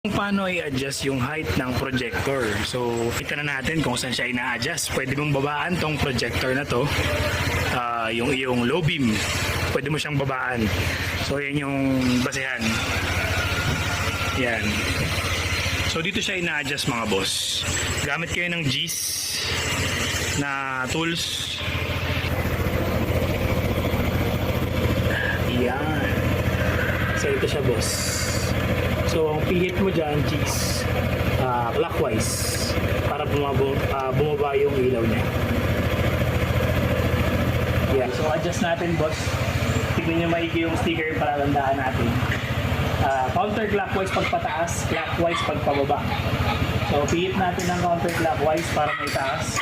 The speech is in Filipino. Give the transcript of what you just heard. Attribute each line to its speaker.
Speaker 1: Kung paano i-adjust yung height ng projector. So, kita na natin kung saan siya ina-adjust. Pwede mong babaan tong projector na to. Yung iyong low beam. Pwede mo siyang babaan. So, yan yung basehan. Yan. So, dito siya ina-adjust mga boss. Gamit kayo ng G's na tools. Yan. So, ito siya boss. So, ang pihit mo dyan, G's, clockwise para bumaba yung ilaw niya. Yeah. So, adjust natin, boss. Tignan nyo maigi yung sticker para tandaan natin. Counterclockwise pag pataas, clockwise pag pababa. So, pihit natin ng counterclockwise para may taas.